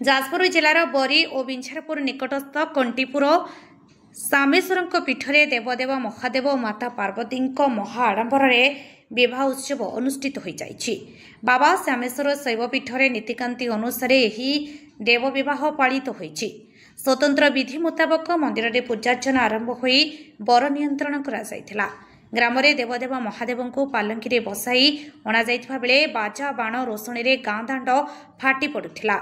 जाजपुर जिलार बरी और बिंझारपुर निकटस्थ कंटीपुर सामेश्वर पीठरे देवदेव महादेव और माता पार्वती महा आडंबर विवाह उत्सव अनुष्ठित हो जाइछि। बाबा श्यामेश्वर शैवपीठरे नीतिकांति अनुसार यही देव विवाह पालित होइछि। स्वतंत्र विधि मुताबक मंदिर में पूजार्चना आरंभ हो बर नियंत्रण करा जायथिला। ग्राम में देवदेव महादेव को पालंकी बसाई अणा बेले बाजा बाण रोषणी गाँ दाण्ड फाटी पड़ुथिला।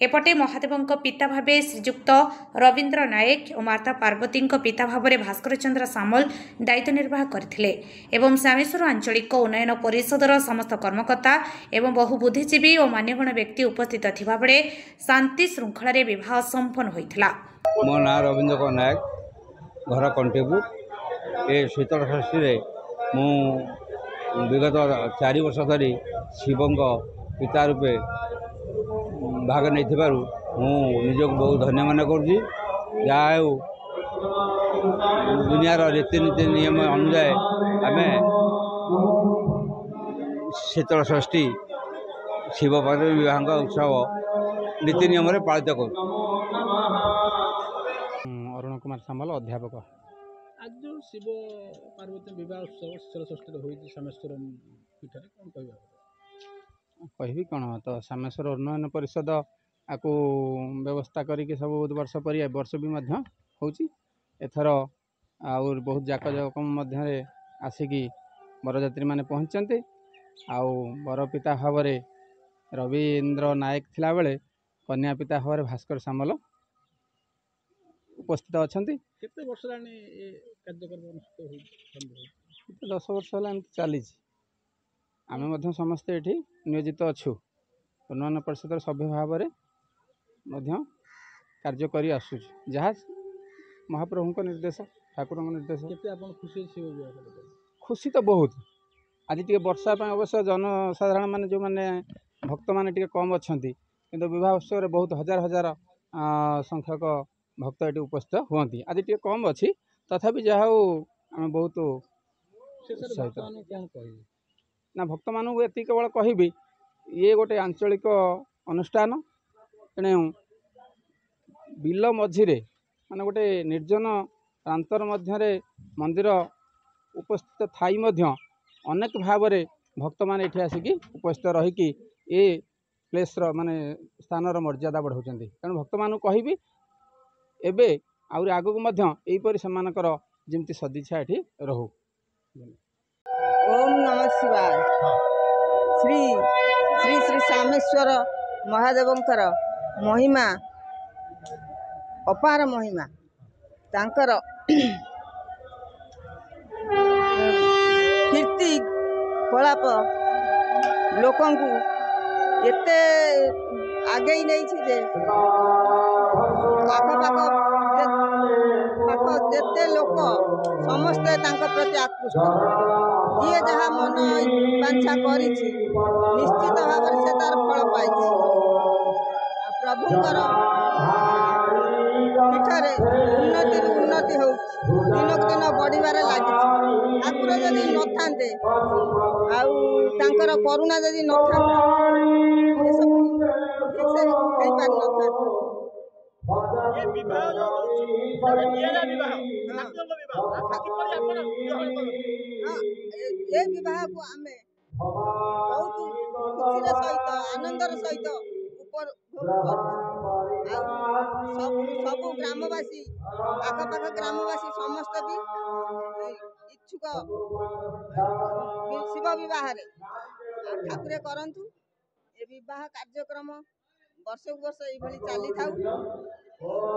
एपटे महादेव पिता भावे श्रीजुक्त रवींद्र नायक और माता पार्वती पिता भाव भास्कर चंद्र सामल दायित्व निर्वाह करथिले एवं श्यामेश्वर आंचलिक उन्नयन परिषदर समस्त कर्मकर्ता एवं बहु बुद्धिजीवी और मान्यगण व्यक्ति उपस्थित थिबा बेले शांति श्रृंखला विवाह संपन्न होइथिला। मो ना रवींद्र नायक घर कंटीपुर ए शीतल षष्ठी मु विगत 4 वर्ष धरी शिवं पिता रूपे भाग नहीं निजक बहुत धन्य मन कर दुनियार रीतिनीति नियम अनुजाए आम शीतल षष्ठी शिव पार्वती विवाह उत्सव नीति नियम पालित कर। अरुण कुमार सामल अध्यापक। आज जो शिव पार्वती विवाह उत्सव शीतल षष्ठी होती श्यामेश्वर पीठ कहि कौन तो श्यामेश्वर उन्नयन परिषद आपको व्यवस्था करके सब वर्ष पर वर्ष भी होची। एथर आउर बहुत जाकजकम मध्य आसिकी बरजात्री माने पहुँचते आउ बर पिता भाव रवींद्र नायक थिला बेले कन्या पिता भाव भास्कर सामल उपस्थित अच्छा। केते वर्ष कार्यक्रम 10 वर्ष है चली आम समस्ते ये नियोजित अच्छु उन्नयन परिषद सभ्य भाव में कार्य कर आसु जहाँ महाप्रभु निर्देश ठाकुर निर्देश। खुशी तो बहुत आज टे वर्षा अवश्य जनसाधारण मान जो मैंने भक्त मैंने कम अच्छा कि विवाह उत्सव बहुत हजार हजार संख्यक भक्त ये उपस्थित हुई। आज टे कम अच्छी तथापि जहाँ आम बहुत ना भक्त मानू ये केवल कहबी ये गोटे आंचलिक अनुष्ठान तेणु बिल मझिरे माने गोटे निर्जन प्रांतर मध्य मंदिर उपस्थित थाई मध्य अनेक भाव भक्त मैंने ये आसिकी उपस्थित रहीकि ये प्लेस माने स्थानर मर्यादा बढ़ाऊँ। तेणु भक्त मानू कहबी एबे आउरी आगु मध्य एहीपरि सेमानकर जेमती सदिच्छा एठी रहू। ओम नमः शिवाय। श्री श्री श्री श्यामेश्वर महादेवंकर महिमा अपार महिमा तांकर कीर्ति कलाप लोकंकु एते आगे नहीं जे जेते लोक समस्ते प्रति आकृष्ट जी जहाँ मन वांछा कर निश्चित भाव से तार फल पाई प्रभुंर पीठरे उन्नति हो दिनक दिन बढ़िबार लगी। ठाकुर जदि न थांते आउर करुणा जदि न था ठीक से हो पार न ये विवाह को आम बहुत खुशी सहित आनंदर सहित सब ग्रामवासी आखपाख ग्रामवासी समस्त भी इच्छुक शिव विवाह ठाकुर करंतु ये विवाह कार्यक्रम वर्ष वर्ष ये चली था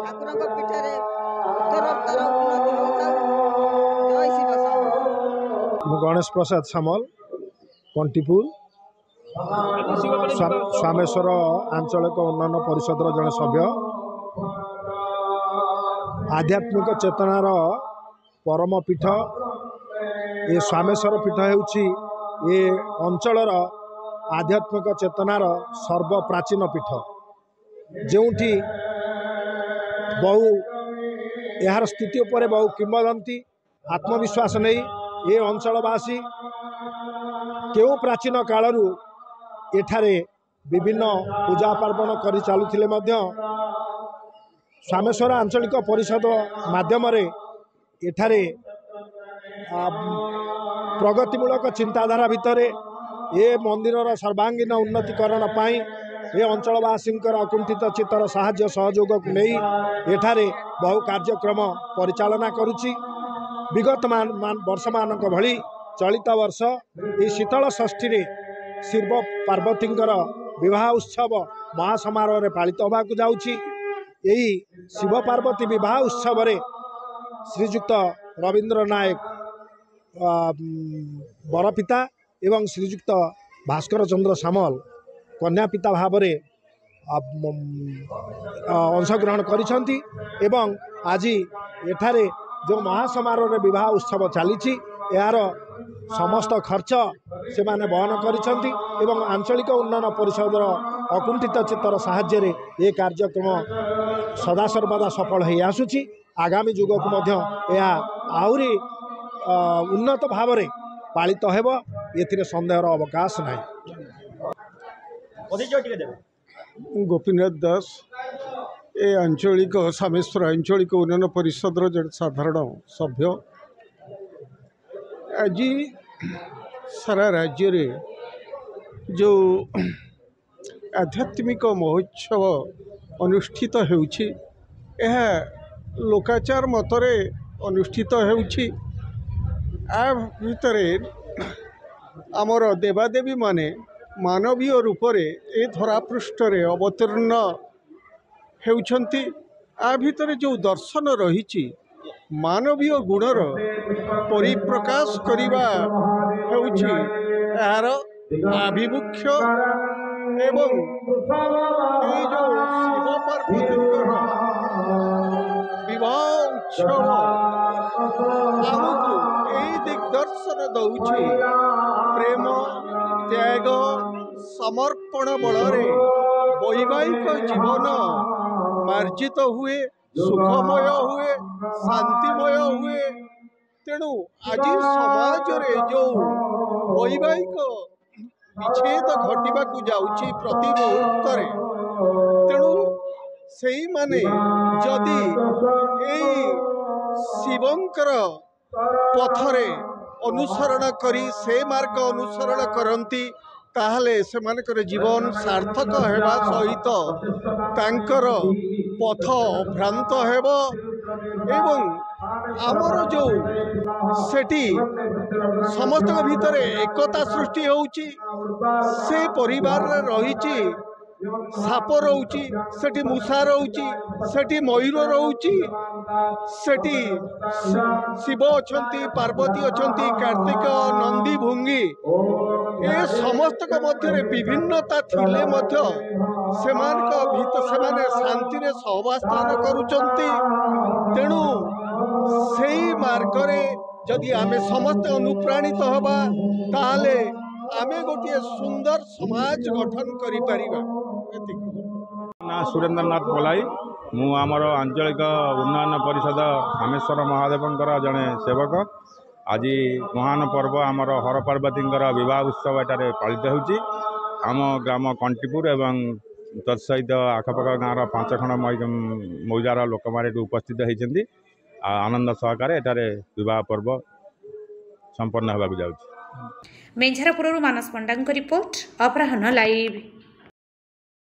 ठाकुर पीठरे उत्तरोत्तर उन्नति होता। जय शिव। गणेश प्रसाद सामल कंटीपुर श्यामेश्वर आंचलिक उन्नयन परिषद जड़े सभ्य आध्यात्मिक चेतनार परम पीठ ये श्यामेश्वर पीठ होउछि ये अंचलर आध्यात्मिक चेतनार सर्वप्राचीन पीठ जोठी बहु यार स्थिति उपर बहु किंवदंती आत्मविश्वास नहीं ये अंचलवासी क्यों प्राचीन कालरू एठारे विभिन्न पूजा पार्वण कर चलुथिले मध्य सामेश्वर आंचलिक परिषद माध्यम एठारे प्रगतिमूलक चिंताधारा भितर ए मंदिर सर्वांगीन उन्नतीकरण पाई ए अंचलवासी अकुंठित चित्तर साहाय्य सहयोग को नहीं एठारे बहु कार्यक्रम परिचालना करुछि। विगत वर्ष मानक भली चलित वर्ष ये शीतल षष्ठी रे शिव पार्वती विवाह उत्सव महासमारोह पालित होगा जाउछि। यही शिव पार्वती विवाह उत्सव रे श्रीजुक्त रवींद्र नायक बरपिता एवं श्रीजुक्त भास्कर चंद्र सामल कन्या पिता भाव में अंशग्रहण करिसेंती एवं आज एठारे जो महासमारोह विवाह उत्सव चली यार समस्त खर्च से माने बहन करिसेंती एवं आंचलिक उन्नयन परिषद अकुंठित चित्तर साहाय्य ये कार्यक्रम सदा सर्वदा सफल हो आसुची। आगामी जुग को मध्य आहरी उन्नत भाव में पालित हेबो एथिरे संदेहर अवकाश नहीं। गोपीनाथ दास ए आंचलिक सामेश्वर आंचलिक उन्नयन परिषद जो साधारण सभ्य आज सारा राज्य रे जो आध्यात्मिक महोत्सव अनुष्ठित होउछि यह लोकाचार मतरे अनुष्ठित होउछि। आ भितरे आमर देवादेवी माने मानवीय रूपरे ए धरापृष्ठ रे अवतीर्ण हेउछंती। आ भितरे जो दर्शन रहिछि मानवीय गुणर परिप्रकाश करिबा हेउछि यार आभिमुख्य एवं ए जो शिव पार्वतीଙ୍କର विवाह उत्सव आमको यही दिग्दर्शन दौछि प्रेम त्याग समर्पण बलरे वैवाहिक जीवन मार्जित हुए सुखमय हुए शांतिमय हुए। तेणु आज समाज रे जो वैवाहिक विच्छेद घटवा जाउछि प्रति मुहूर्त तेणु से माने जदि शिवंकर पथरे अनुसरण करी से मार्ग अनुसरण करती ताहले से मानकर जीवन सार्थक हेबा सहित तांकर पथ भ्रांत हेबो एवं आमर जो सेठी समस्त भीतर एकता सृष्टि होउची से परिवार रही साप रोची सेठी मूषा रोची सेठी मयूर रोची सेठी शिव अच्छी पार्वती अच्छी कार्तिक नंदी भुंगी ए समस्त मध्य विभिन्नता थिले मध्य सेमाने शांति रे सहवास्थान करुचंती। तेणु सेई मार्गरे जदि आमे समस्त अनुप्राणित हबा ताहले आमे गोटे सुंदर समाज गठन करि परिबा। ना सुरेंद्र नाथ पलाई मु आमर आंचलिक उन्नयन परिषद सामेश्वर महादेवंकर जड़े सेवक। आज महान पर्व आमर हर पार्वती विवाह उत्सव एटारे पालित होउची। आम ग्राम कंटीपुर एवं तत्सहित आखपाख गाँव 5 खंड मौजार लोक मैंने उपस्थित होती आनंद सहकार एटारे विवाह पर्व संपन्न होगा जाउची। मेंझारपुर मानस पंडा रिपोर्ट अपराह्न लाइव।